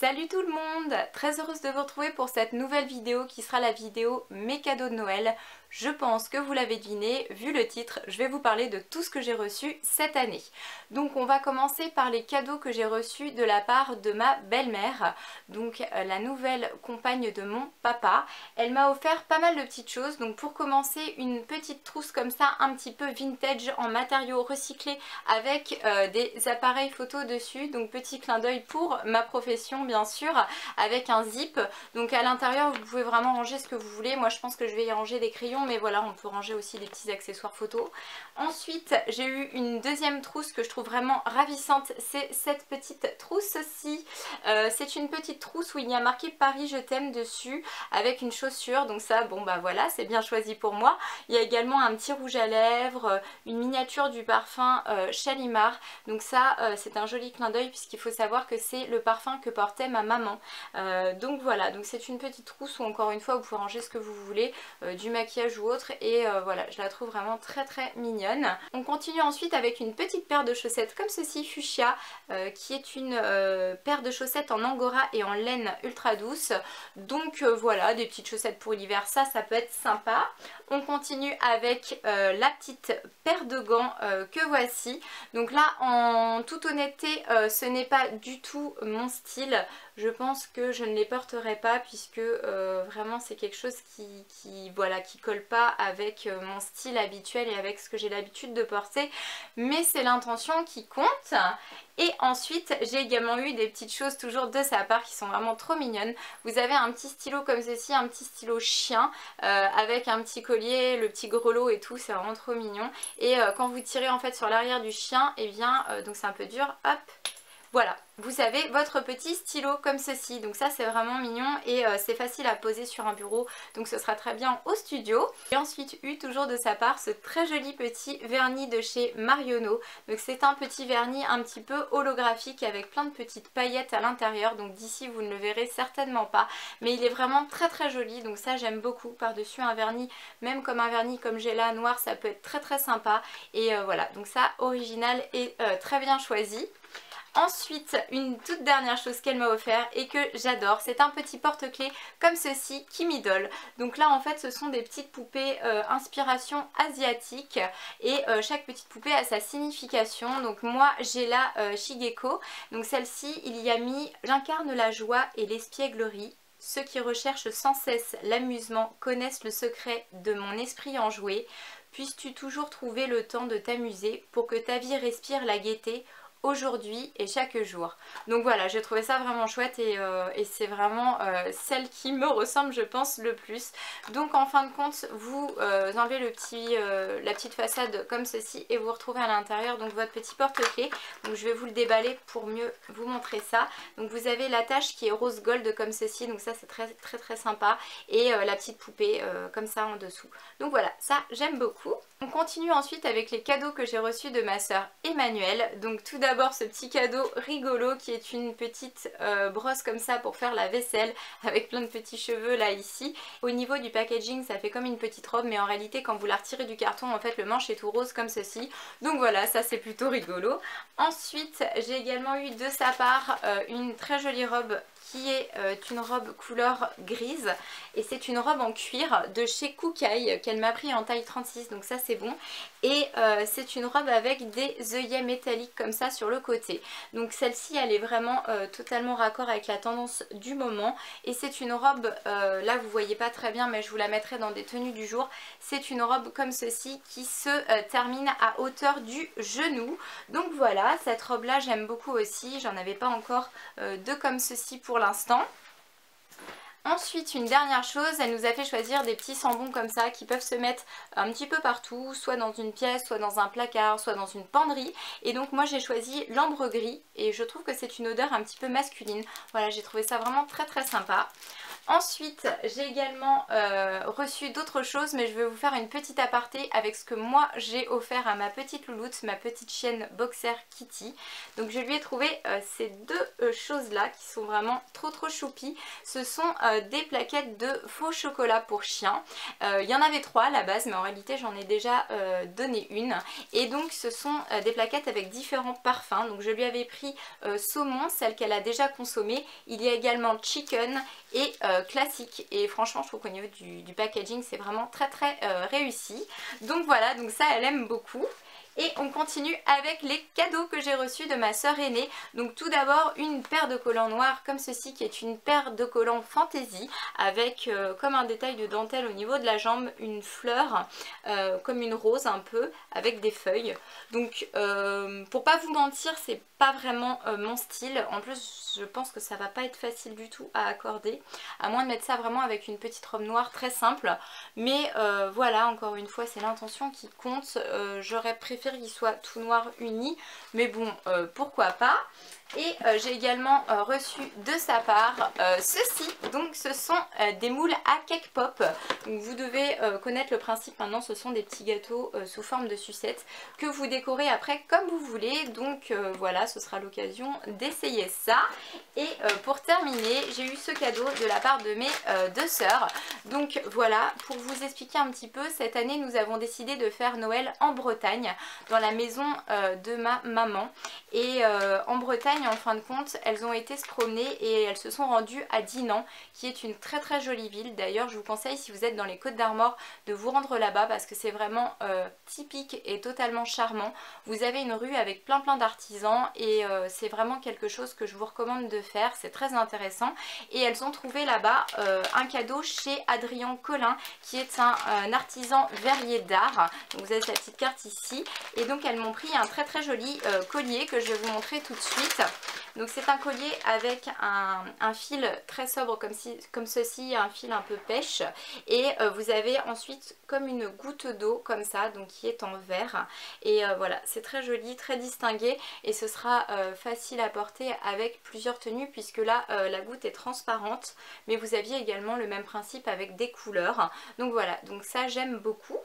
Salut tout le monde! Très heureuse de vous retrouver pour cette nouvelle vidéo qui sera la vidéo mes cadeaux de Noël. Je pense que vous l'avez deviné, vu le titre, je vais vous parler de tout ce que j'ai reçu cette année. Donc on va commencer par les cadeaux que j'ai reçus de la part de ma belle-mère, donc la nouvelle compagne de mon papa. Elle m'a offert pas mal de petites choses, donc pour commencer une petite trousse comme ça, un petit peu vintage en matériaux recyclés avec des appareils photo dessus, donc petit clin d'œil pour ma profession bien sûr, avec un zip. Donc à l'intérieur vous pouvez vraiment ranger ce que vous voulez. Moi je pense que je vais y ranger des crayons, mais voilà, on peut ranger aussi des petits accessoires photo. Ensuite j'ai eu une deuxième trousse que je trouve vraiment ravissante, c'est cette petite trousse-ci. C'est une petite trousse où il y a marqué Paris je t'aime dessus avec une chaussure, donc ça bon bah voilà, c'est bien choisi pour moi. Il y a également un petit rouge à lèvres, une miniature du parfum Shalimar, donc ça c'est un joli clin d'œil puisqu'il faut savoir que c'est le parfum que portait ma maman. Donc voilà, donc c'est une petite trousse où encore une fois vous pouvez ranger ce que vous voulez, du maquillage ou autre, et voilà, je la trouve vraiment très très mignonne. On continue ensuite avec une petite paire de chaussettes comme ceci, fuchsia, qui est une paire de chaussettes en angora et en laine ultra douce. Donc voilà, des petites chaussettes pour l'hiver, ça peut être sympa. On continue avec la petite paire de gants que voici. Donc là en toute honnêteté ce n'est pas du tout mon style. Je pense que je ne les porterai pas puisque vraiment c'est quelque chose qui colle pas avec mon style habituel et avec ce que j'ai l'habitude de porter. Mais c'est l'intention qui compte. Et ensuite j'ai également eu des petites choses toujours de sa part qui sont vraiment trop mignonnes. Vous avez un petit stylo comme ceci, un petit stylo chien avec un petit collier, le petit grelot et tout, c'est vraiment trop mignon. Et quand vous tirez en fait sur l'arrière du chien, et bien donc c'est un peu dur, hop, voilà, vous avez votre petit stylo comme ceci, donc ça c'est vraiment mignon et c'est facile à poser sur un bureau, donc ce sera très bien au studio. J'ai ensuite eu toujours de sa part ce très joli petit vernis de chez Marionneau, donc c'est un petit vernis un petit peu holographique avec plein de petites paillettes à l'intérieur, donc d'ici vous ne le verrez certainement pas, mais il est vraiment très très joli, donc ça j'aime beaucoup. Par-dessus un vernis, même comme un vernis comme j'ai là noir, ça peut être très très sympa, et voilà, donc ça original et très bien choisi. Ensuite, une toute dernière chose qu'elle m'a offert et que j'adore, c'est un petit porte-clés comme ceci qui m'idole. Donc là en fait ce sont des petites poupées inspiration asiatique, et chaque petite poupée a sa signification. Donc moi j'ai la Shigeko, donc celle-ci il y a mis j'incarne la joie et l'espièglerie. Ceux qui recherchent sans cesse l'amusement connaissent le secret de mon esprit enjoué. Puisses-tu toujours trouver le temps de t'amuser pour que ta vie respire la gaieté aujourd'hui et chaque jour. Donc voilà, j'ai trouvé ça vraiment chouette, et c'est vraiment celle qui me ressemble je pense le plus. Donc en fin de compte vous enlevez la petite façade comme ceci et vous retrouvez à l'intérieur donc votre petit porte-clés. Donc je vais vous le déballer pour mieux vous montrer ça. Donc vous avez l'attache qui est rose gold comme ceci, donc ça c'est très très très sympa, et la petite poupée comme ça en dessous. Donc voilà, ça j'aime beaucoup. On continue ensuite avec les cadeaux que j'ai reçus de ma soeur Emmanuelle. Donc tout d'abord ce petit cadeau rigolo qui est une petite brosse comme ça pour faire la vaisselle avec plein de petits cheveux là ici. Au niveau du packaging ça fait comme une petite robe, mais en réalité quand vous la retirez du carton en fait le manche est tout rose comme ceci. Donc voilà, ça c'est plutôt rigolo. Ensuite j'ai également eu de sa part une très jolie robe qui est une robe couleur grise, et c'est une robe en cuir de chez Kookai qu'elle m'a pris en taille 36, donc ça c'est bon. Et c'est une robe avec des œillets métalliques comme ça sur le côté. Donc celle-ci elle est vraiment totalement raccord avec la tendance du moment, et c'est une robe, là vous voyez pas très bien mais je vous la mettrai dans des tenues du jour. C'est une robe comme ceci qui se termine à hauteur du genou. Donc voilà, cette robe là j'aime beaucoup aussi, j'en avais pas encore deux comme ceci pour l'instant. Ensuite une dernière chose, elle nous a fait choisir des petits sambons comme ça qui peuvent se mettre un petit peu partout, soit dans une pièce, soit dans un placard, soit dans une penderie. Et donc moi j'ai choisi l'ambre gris et je trouve que c'est une odeur un petit peu masculine. Voilà, j'ai trouvé ça vraiment très très sympa. Ensuite, j'ai également reçu d'autres choses, mais je vais vous faire une petite aparté avec ce que moi j'ai offert à ma petite louloute, ma petite chienne boxer Kitty. Donc je lui ai trouvé ces deux choses-là qui sont vraiment trop choupies. Ce sont des plaquettes de faux chocolat pour chien. Il y en avait 3 à la base, mais en réalité j'en ai déjà donné une. Et donc ce sont des plaquettes avec différents parfums. Donc je lui avais pris saumon, celle qu'elle a déjà consommée. Il y a également chicken et classique, et franchement je trouve qu'au niveau du packaging c'est vraiment très réussi. Donc voilà, donc ça elle aime beaucoup. Et on continue avec les cadeaux que j'ai reçus de ma soeur aînée. Donc tout d'abord une paire de collants noirs comme ceci, qui est une paire de collants fantaisie avec comme un détail de dentelle au niveau de la jambe, une fleur comme une rose un peu avec des feuilles. Donc pour pas vous mentir, c'est pas vraiment mon style. En plus je pense que ça va pas être facile du tout à accorder, à moins de mettre ça vraiment avec une petite robe noire très simple. Mais voilà, encore une fois c'est l'intention qui compte. J'aurais préféré qu'il soit tout noir uni, mais bon pourquoi pas. Et j'ai également reçu de sa part ceci. Donc ce sont des moules à cake pop. Donc vous devez connaître le principe maintenant, ce sont des petits gâteaux sous forme de sucette que vous décorez après comme vous voulez. Donc voilà, ce sera l'occasion d'essayer ça. Et pour terminer, j'ai eu ce cadeau de la part de mes deux sœurs. Donc voilà, pour vous expliquer un petit peu, cette année nous avons décidé de faire Noël en Bretagne, dans la maison de ma maman. Et en Bretagne, en fin de compte, elles ont été se promener et elles se sont rendues à Dinan, qui est une très jolie ville. D'ailleurs je vous conseille, si vous êtes dans les Côtes d'Armor, de vous rendre là-bas parce que c'est vraiment typique et totalement charmant. Vous avez une rue avec plein d'artisans et c'est vraiment quelque chose que je vous recommande de faire, c'est très intéressant. Et elles ont trouvé là-bas un cadeau chez Adrien Collin, qui est un artisan verrier d'art. Donc vous avez la petite carte ici, et donc elles m'ont pris un très joli collier que je vais vous montrer tout de suite. Donc c'est un collier avec un fil très sobre comme ceci, un fil un peu pêche, et vous avez ensuite comme une goutte d'eau comme ça, donc qui est en verre. Et voilà, c'est très joli, très distingué, et ce sera facile à porter avec plusieurs tenues, puisque là la goutte est transparente, mais vous aviez également le même principe avec des couleurs. Donc voilà, donc ça j'aime beaucoup.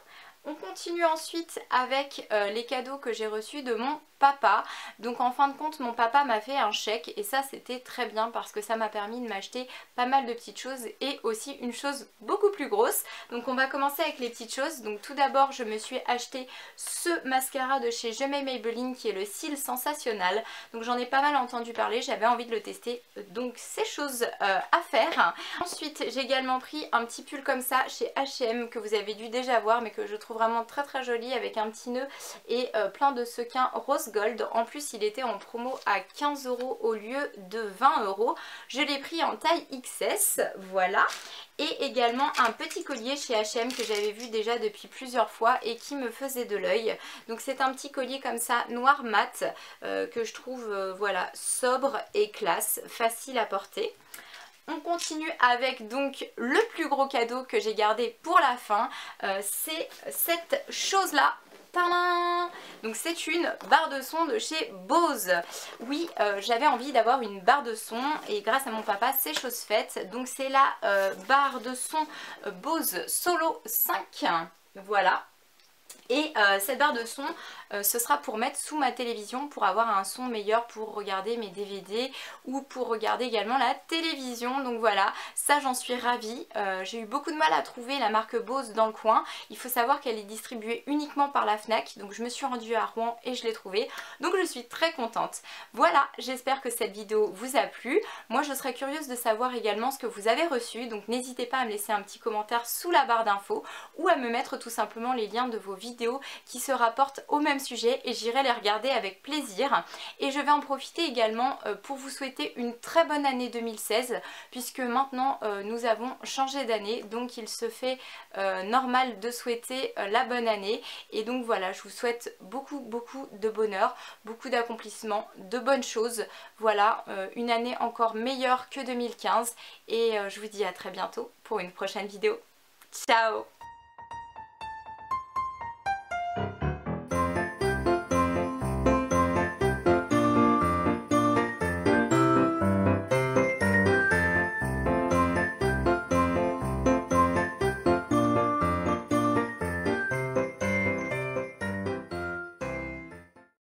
On continue ensuite avec les cadeaux que j'ai reçus de mon papa. Donc en fin de compte mon papa m'a fait un chèque, et ça c'était très bien parce que ça m'a permis de m'acheter pas mal de petites choses et aussi une chose beaucoup plus grosse. Donc on va commencer avec les petites choses. Donc tout d'abord je me suis acheté ce mascara de chez Je m'aime Maybelline, qui est le Cils Sensationnel. Donc j'en ai pas mal entendu parler, j'avais envie de le tester, donc c'est chose à faire. Ensuite j'ai également pris un petit pull comme ça chez H&M que vous avez dû déjà voir, mais que je trouve vraiment très joli, avec un petit nœud et plein de sequins rose gold. En plus il était en promo à 15 € au lieu de 20 €. Je l'ai pris en taille XS, voilà. Et également un petit collier chez H&M que j'avais vu déjà depuis plusieurs fois et qui me faisait de l'œil. Donc c'est un petit collier comme ça, noir mat, que je trouve voilà, sobre et classe, facile à porter. On continue avec donc le plus gros cadeau que j'ai gardé pour la fin, c'est cette chose là. Donc c'est une barre de son de chez Bose. Oui, j'avais envie d'avoir une barre de son et grâce à mon papa c'est chose faite. Donc c'est la barre de son Bose Solo 5, voilà. Et cette barre de son, ce sera pour mettre sous ma télévision pour avoir un son meilleur pour regarder mes DVD ou pour regarder également la télévision. Donc voilà, ça j'en suis ravie. J'ai eu beaucoup de mal à trouver la marque Bose dans le coin. Il faut savoir qu'elle est distribuée uniquement par la Fnac, donc je me suis rendue à Rouen et je l'ai trouvée. Donc je suis très contente. Voilà, j'espère que cette vidéo vous a plu. Moi je serais curieuse de savoir également ce que vous avez reçu, donc n'hésitez pas à me laisser un petit commentaire sous la barre d'infos ou à me mettre tout simplement les liens de vos vidéos qui se rapportent au même sujet et j'irai les regarder avec plaisir. Et je vais en profiter également pour vous souhaiter une très bonne année 2016, puisque maintenant nous avons changé d'année, donc il se fait normal de souhaiter la bonne année. Et donc voilà, je vous souhaite beaucoup de bonheur, beaucoup d'accomplissements, de bonnes choses. Voilà, une année encore meilleure que 2015 et je vous dis à très bientôt pour une prochaine vidéo. Ciao!